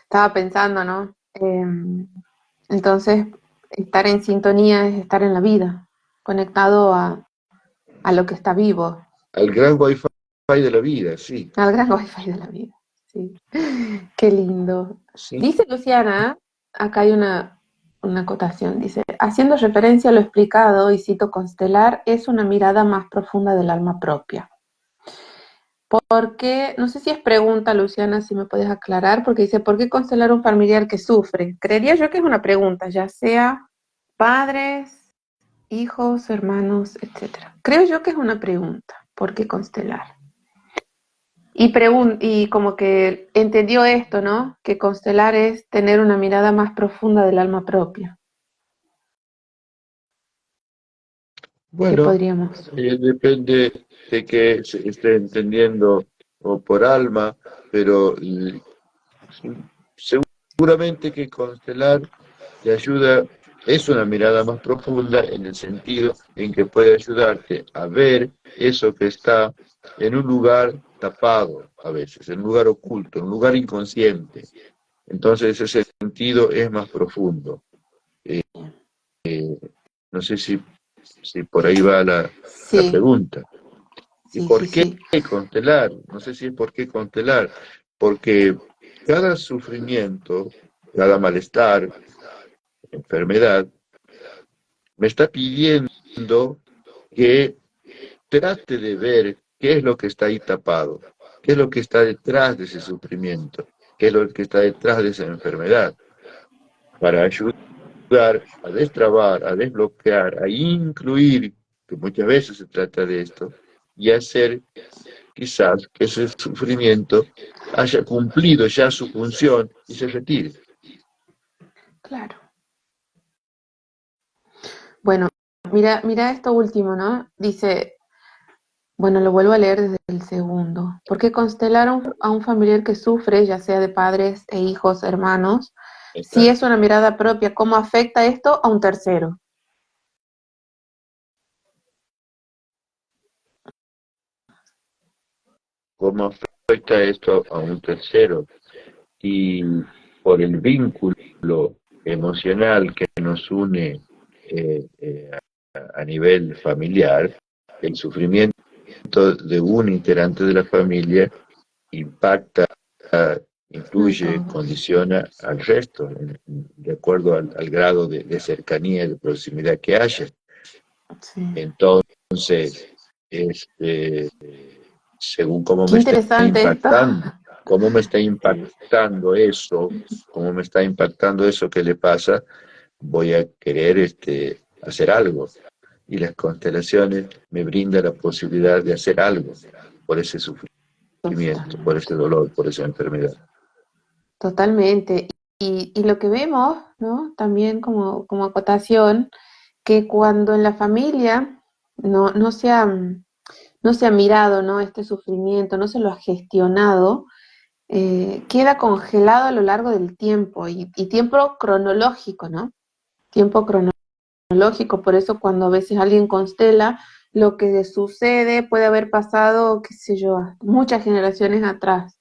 estaba pensando, ¿no? Entonces, estar en sintonía es estar en la vida, conectado a lo que está vivo, Al gran wifi de la vida, sí. al gran wifi de la vida. Sí. Qué lindo. Sí. Dice Luciana, acá hay una acotación, dice, haciendo referencia a lo explicado, y cito, constelar es una mirada más profunda del alma propia. Porque, no sé si es pregunta, Luciana, si me puedes aclarar, porque dice, ¿por qué constelar a un familiar que sufre? Creería yo que es una pregunta, ya sea padres, hijos, hermanos, etcétera. Creo yo que es una pregunta, ¿por qué constelar? Y como que entendió esto, ¿no? Que constelar es tener una mirada más profunda del alma propia. ¿Qué Bueno, podríamos? depende de que se esté entendiendo o por alma, pero seguramente que constelar te ayuda, es una mirada más profunda en el sentido en que puede ayudarte a ver eso que está en un lugar tapado a veces, en un lugar oculto, en un lugar inconsciente. Entonces ese sentido es más profundo. Eh, no sé si por ahí va la Sí, pregunta. ¿Y sí, sí, por qué sí. constelar? No sé si es por qué constelar, porque cada sufrimiento, cada malestar, enfermedad, me está pidiendo que trate de ver qué es lo que está ahí tapado, qué es lo que está detrás de ese sufrimiento, qué es lo que está detrás de esa enfermedad, para ayudar a destrabar, a desbloquear, a incluir, que muchas veces se trata de esto, y hacer quizás que ese sufrimiento haya cumplido ya su función y se retire. Claro. Bueno, mira esto último, ¿no? Dice, bueno, lo vuelvo a leer desde el segundo. ¿Por qué constelar a un familiar que sufre, ya sea de padres e hijos, hermanos, si Está. es una mirada propia? ¿Cómo afecta esto a un tercero? ¿Cómo afecta esto a un tercero? Y por el vínculo emocional que nos une a nivel familiar, el sufrimiento de un integrante de la familia impacta, A influye, todos. condiciona al resto, de acuerdo al grado de cercanía, de proximidad que haya. Sí. Entonces, este, según cómo Qué me está interesante esto. impactando, cómo me está Sí, impactando eso, cómo me está impactando eso que le pasa, voy a querer hacer algo. Y las constelaciones me brindan la posibilidad de hacer algo por ese sufrimiento, por totalmente. ese dolor, por esa enfermedad. Totalmente. Y lo que vemos, ¿no? También como acotación, que cuando en la familia no se ha mirado, ¿no? Este sufrimiento, no se lo ha gestionado, queda congelado a lo largo del tiempo y tiempo cronológico, ¿no? Tiempo cronológico, por eso cuando a veces alguien constela, lo que sucede puede haber pasado, qué sé yo, muchas generaciones atrás,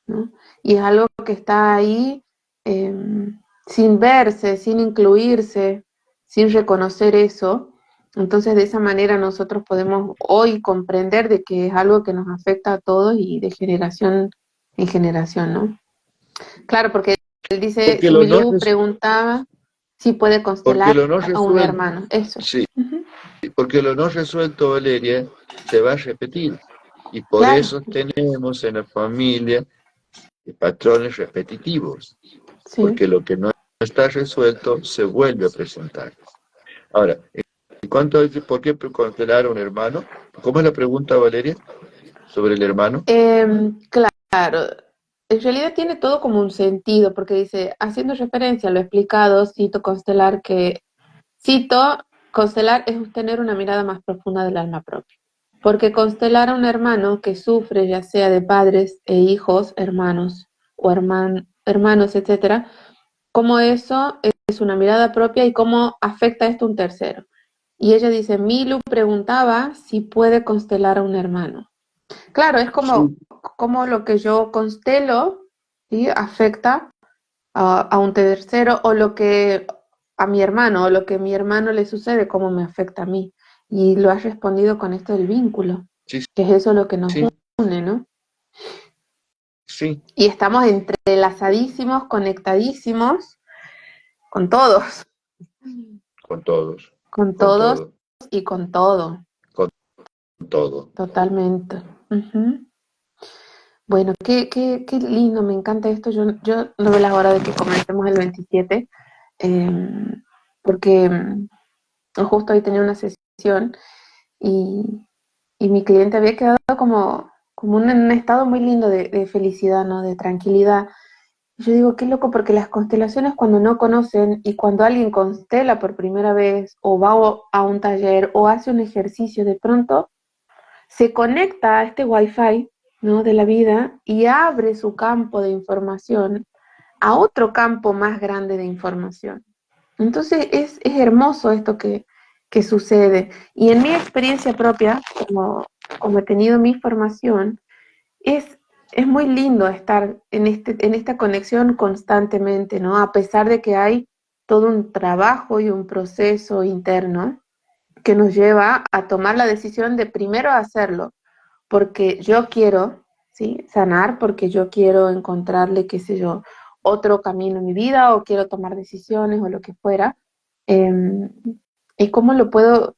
¿no? Y es algo que está ahí sin verse, sin incluirse, sin reconocer eso. Entonces de esa manera nosotros podemos hoy comprender de que es algo que nos afecta a todos y de generación en generación, ¿no? Claro, porque él dice, Porque si lo no, Milú preguntaba si puede porque constelar lo no a un resuelto, hermano, eso. sí, Ujú. porque lo no resuelto, Valeria, se va a repetir. Y por Claro, eso tenemos en la familia patrones repetitivos, sí. porque lo que no está resuelto se vuelve a presentar. Ahora, en cuanto a por qué constelar a un hermano, ¿cómo es la pregunta, Valeria, sobre el hermano? Claro, en realidad tiene todo como un sentido, porque dice, haciendo referencia a lo explicado, cito, constelar es tener una mirada más profunda del alma propia. Porque constelar a un hermano que sufre, ya sea de padres e hijos, hermanos o hermanos, etcétera, cómo eso es una mirada propia y cómo afecta esto a un tercero. Y ella dice, Milu preguntaba si puede constelar a un hermano. Claro, es Sí, como lo que yo constelo, ¿sí? Afecta a un tercero o lo que a mi hermano o lo que a mi hermano le sucede, cómo me afecta a mí. Y lo has respondido con esto del vínculo, sí, que es eso lo que nos sí, une, ¿no? sí, Y estamos entrelazadísimos, conectadísimos con todos, con con todos todo, y con todo, con todo. totalmente. Ujú. Bueno, qué lindo, me encanta esto. Yo no veo la hora de que comencemos el 27, porque justo hoy tenía una sesión y, y mi cliente había quedado como en un estado muy lindo de felicidad, ¿no? De tranquilidad. Y yo digo, qué loco, porque las constelaciones cuando no conocen y cuando alguien constela por primera vez o va a un taller o hace un ejercicio, de pronto se conecta a este wifi, ¿no? De la vida y abre su campo de información a otro campo más grande de información. Entonces es hermoso esto que sucede. Y en mi experiencia propia, como he tenido mi formación, es, es muy lindo estar en esta conexión constantemente, ¿no? A pesar de que hay todo un trabajo y un proceso interno que nos lleva a tomar la decisión de primero hacerlo, porque yo quiero, ¿sí? Sanar, porque yo quiero encontrarle, qué sé yo, otro camino en mi vida o quiero tomar decisiones o lo que fuera. Eh, y cómo lo puedo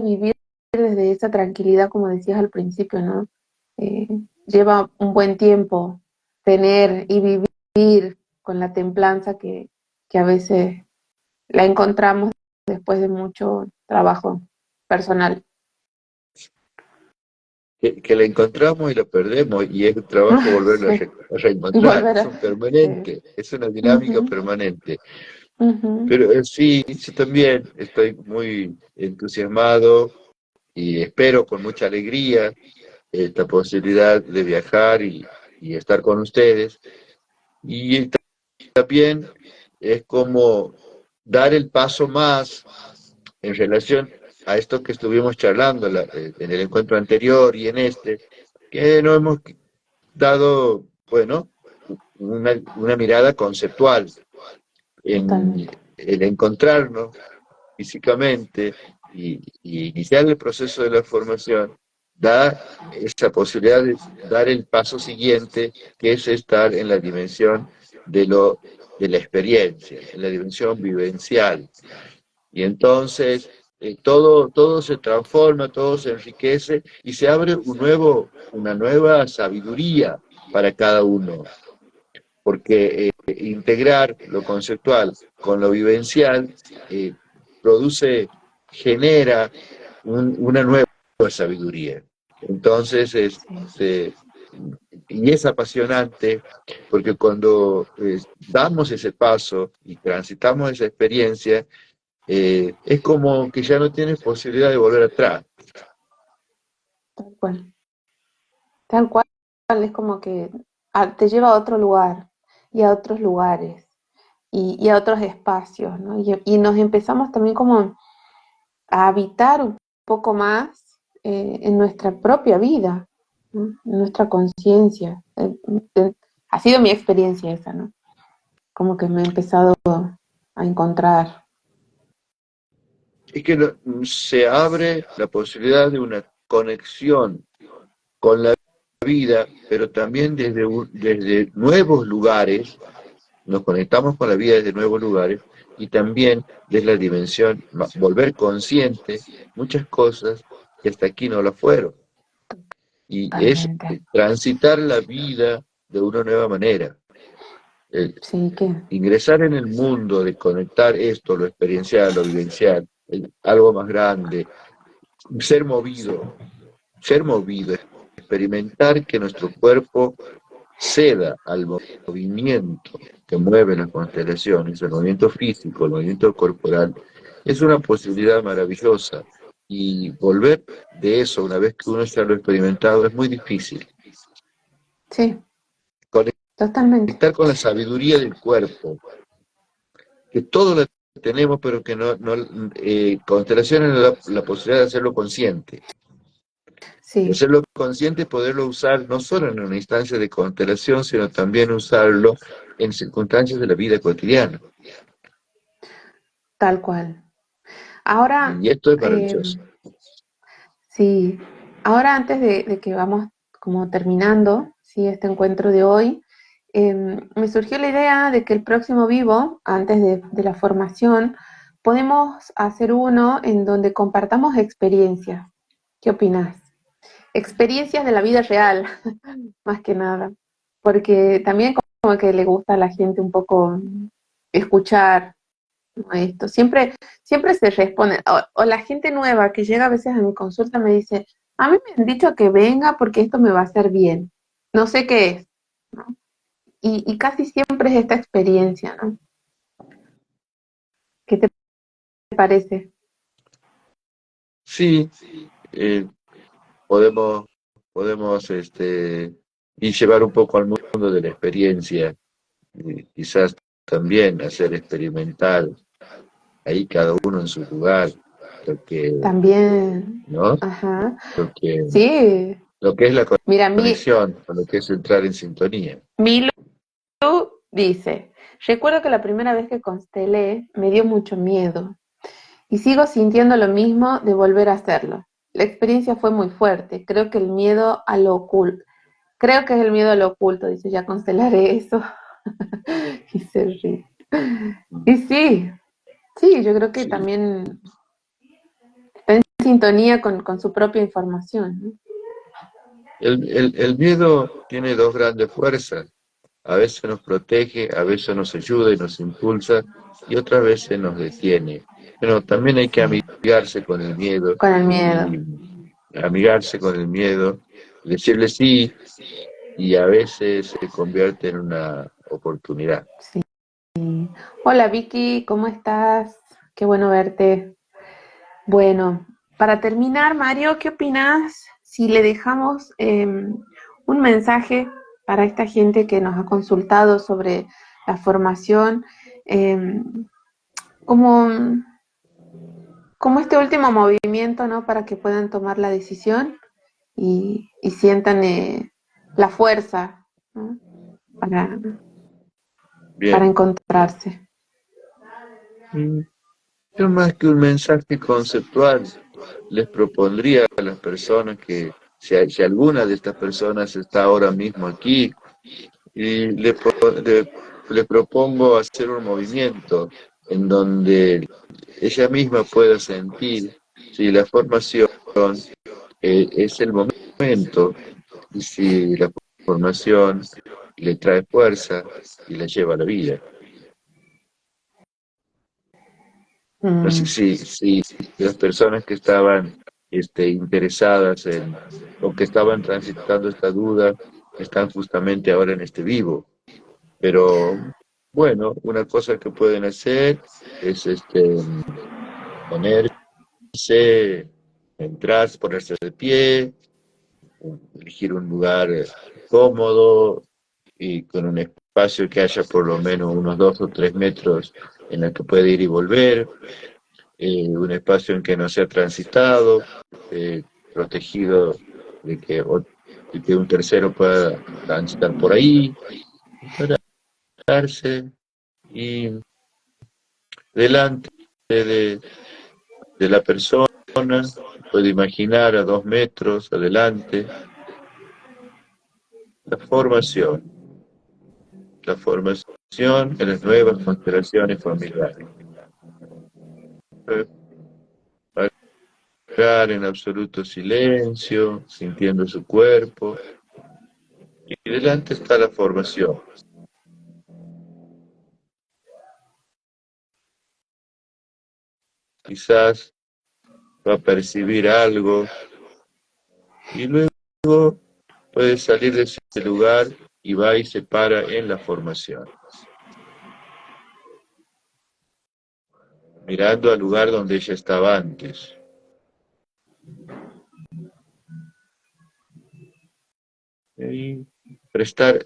vivir desde esa tranquilidad, como decías al principio, ¿no? Eh, Lleva un buen tiempo tener y vivir con la templanza que a veces la encontramos después de mucho trabajo personal. Que la encontramos y la perdemos, y es un trabajo volverla Sí, a reencontrar, volver es a... un Sí. permanente, es una dinámica Ujú, permanente. ujú. Pero sí, yo también estoy muy entusiasmado y espero con mucha alegría esta posibilidad de viajar y estar con ustedes. Y también es como dar el paso más en relación a esto que estuvimos charlando en el encuentro anterior y en este, que no hemos dado, bueno, una mirada conceptual en Totalmente. el encontrarnos físicamente y iniciar el proceso de la formación, da esa posibilidad de dar el paso siguiente, que es estar en la dimensión de la experiencia, en la dimensión vivencial. Y entonces todo se transforma, todo se enriquece y se abre una nueva sabiduría para cada uno, porque integrar lo conceptual con lo vivencial eh, produce, genera una nueva sabiduría. Entonces, Sí. eh, y es apasionante porque cuando damos ese paso y transitamos esa experiencia, es como que ya no tienes posibilidad de volver atrás. Tal cual. Tal cual, es como que te lleva a otro lugar y a otros lugares y a otros espacios, ¿no? Y nos empezamos también como a habitar un poco más en nuestra propia vida, ¿no? En nuestra conciencia. Ha sido mi experiencia esa, ¿no? como que me he empezado a encontrar. Es que se abre la posibilidad de una conexión con la vida, pero también desde nuevos lugares, nos conectamos con la vida desde nuevos lugares y también desde la dimensión, volver consciente muchas cosas que hasta aquí no lo fueron. Y es Totalmente. transitar la vida de una nueva manera. Sí, que Ingresar en el mundo de conectar esto, lo experiencial, lo vivencial, algo más grande, ser movido, experimentar que nuestro cuerpo ceda al movimiento que mueve las constelaciones, el movimiento físico, el movimiento corporal, es una posibilidad maravillosa. Y volver de eso, una vez que uno ya lo ha experimentado, es muy difícil. sí, totalmente. Conectar con la sabiduría del cuerpo, que todo lo tenemos, pero que constelaciones la posibilidad de hacerlo consciente. Y Sí, hacerlo consciente, poderlo usar no solo en una instancia de constelación, sino también usarlo en circunstancias de la vida cotidiana. tal cual. Ahora, Y esto es eh, maravilloso. sí, ahora antes de que vamos como terminando, sí, este encuentro de hoy, me surgió la idea de que el próximo vivo, antes de la formación, podemos hacer uno en donde compartamos experiencias. ¿Qué opinas? Experiencias de la vida real, más que nada, porque también como que le gusta a la gente un poco escuchar, ¿no? Esto. Siempre se responde, o la gente nueva que llega a veces a mi consulta me dice, a mí me han dicho que venga porque esto me va a hacer bien, no sé qué es, ¿no? Y casi siempre es esta experiencia, ¿no? ¿Qué te parece? Sí, eh, podemos, y llevar un poco al mundo de la experiencia, quizás también hacer experimental, ahí cada uno en su lugar, lo que, También, ¿no? ajá, Lo que, sí, lo que es la mira, conexión, lo que es entrar en sintonía. mi dice, recuerdo que la primera vez que constelé me dio mucho miedo y sigo sintiendo lo mismo de volver a hacerlo. La experiencia fue muy fuerte, creo que el miedo a lo oculto, creo que es el miedo a lo oculto, dice, ya constelaré eso. Y se ríe. Y sí, sí, yo creo que Sí. también está en sintonía con su propia información, ¿no? El miedo tiene dos grandes fuerzas. A veces nos protege, a veces nos ayuda y nos impulsa, y otras veces nos detiene. Pero también hay que Sí, amigarse con el miedo, con el miedo. y amigarse con el miedo, decirle sí, y a veces se convierte en una oportunidad. Sí. Hola Vicky, ¿cómo estás? Qué bueno verte. Bueno, para terminar, Mario, ¿qué opinas si le dejamos un mensaje para esta gente que nos ha consultado sobre la formación, eh, como, como este último movimiento, ¿no? Para que puedan tomar la decisión y sientan la fuerza, ¿no? para, para Bien. encontrarse. Mm, Yo más que un mensaje conceptual, les propondría a las personas que, si alguna de estas personas está ahora mismo aquí, y le propongo hacer un movimiento en donde ella misma pueda sentir si la formación es el momento y si la formación le trae fuerza y la lleva a la vida. No sé Mm, si las personas que estaban interesadas o que estaban transitando esta duda están justamente ahora en este vivo. Pero bueno, una cosa que pueden hacer es ponerse, entrar, ponerse de pie, elegir un lugar cómodo y con un espacio que haya por lo menos unos 2 o 3 metros en el que puede ir y volver, un espacio en que no sea transitado, protegido de que un tercero pueda transitar por ahí, pararse y delante de la persona, puede imaginar a 2 metros adelante la formación de las nuevas constelaciones familiares. Estar en absoluto silencio, sintiendo su cuerpo, y delante está la formación. Quizás va a percibir algo y luego puede salir de ese lugar y va y se para en la formación, mirando al lugar donde ella estaba antes. Y prestar,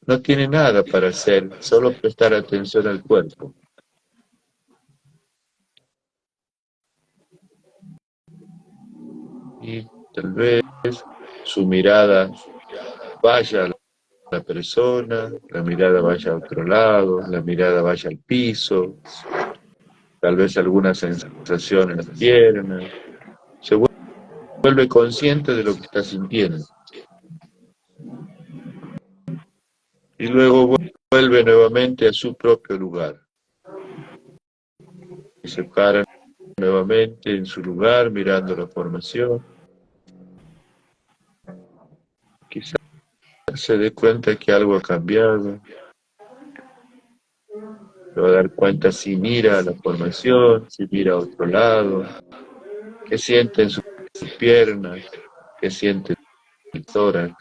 no tiene nada para hacer, solo prestar atención al cuerpo. Y tal vez su mirada vaya a la persona, la mirada vaya a otro lado, la mirada vaya al piso, tal vez alguna sensación en las piernas. Se vuelve consciente de lo que está sintiendo. Y luego vuelve nuevamente a su propio lugar. Y se para nuevamente en su lugar mirando la formación. Quizás se dé cuenta que algo ha cambiado. Se va a dar cuenta si mira a la formación, si mira a otro lado, qué siente en sus piernas, qué siente en el tórax.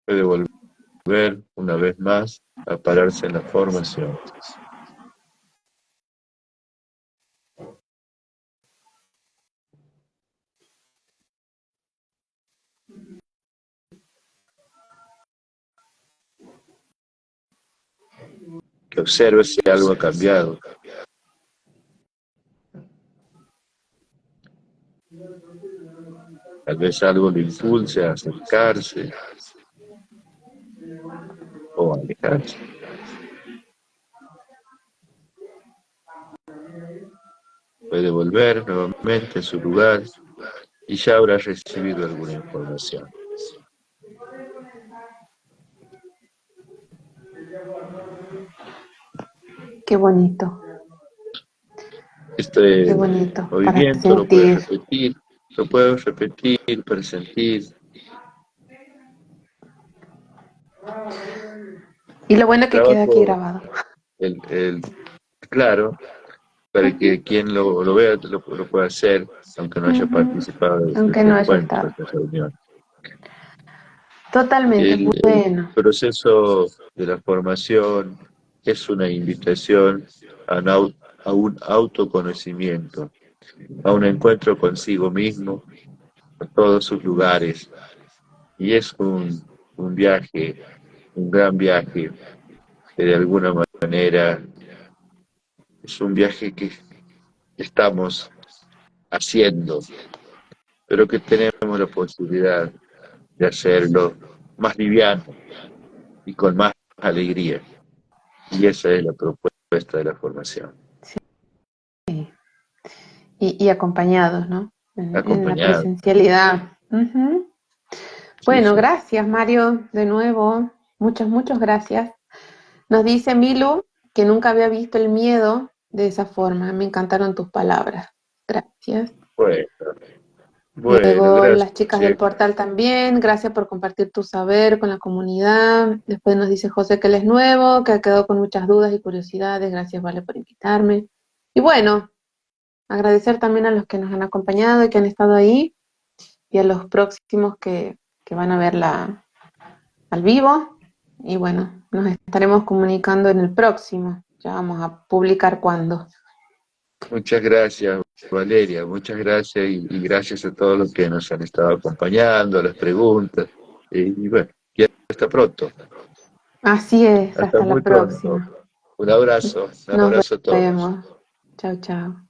Puede volver una vez más a pararse en la formación. Que observe si algo ha cambiado. Tal vez algo le impulse a acercarse o a alejarse. Puede volver nuevamente a su lugar y ya habrá recibido alguna información. Qué bonito. Este Qué bonito para movimiento sentir. lo puedo repetir para sentir. Y lo bueno es que queda aquí Trabajo, grabado. claro, para que quien lo vea lo pueda hacer, aunque no haya participado de Aunque este no haya encuentro, de estado. esta reunión. Totalmente, El bueno. proceso de la formación es una invitación a un autoconocimiento, a un encuentro consigo mismo, a todos sus lugares. Y es un viaje, un gran viaje, que de alguna manera es un viaje que estamos haciendo, pero que tenemos la posibilidad de hacerlo más liviano y con más alegría. Y esa es la propuesta de la formación. Sí. Y acompañados, ¿no? En la Acompañado. presencialidad. Sí, Bueno, sí. gracias, Mario, de nuevo. Muchas gracias. Nos dice Milu que nunca había visto el miedo de esa forma. Me encantaron tus palabras. Gracias. Bueno, bueno, Luego gracias. las chicas del portal también, gracias por compartir tu saber con la comunidad. Después nos dice José que él es nuevo, que ha quedado con muchas dudas y curiosidades. Gracias, Vale, por invitarme. Y bueno, agradecer también a los que nos han acompañado y que han estado ahí y a los próximos que van a verla al vivo. Y bueno, nos estaremos comunicando en el próximo. Ya vamos a publicar cuándo. Muchas gracias, Valeria. Muchas gracias y gracias a todos los que nos han estado acompañando, a las preguntas. Y bueno, y hasta pronto. Así es, Hasta hasta la muy pronto. próxima. Un Nos abrazo a todos. vemos. Chao, chao.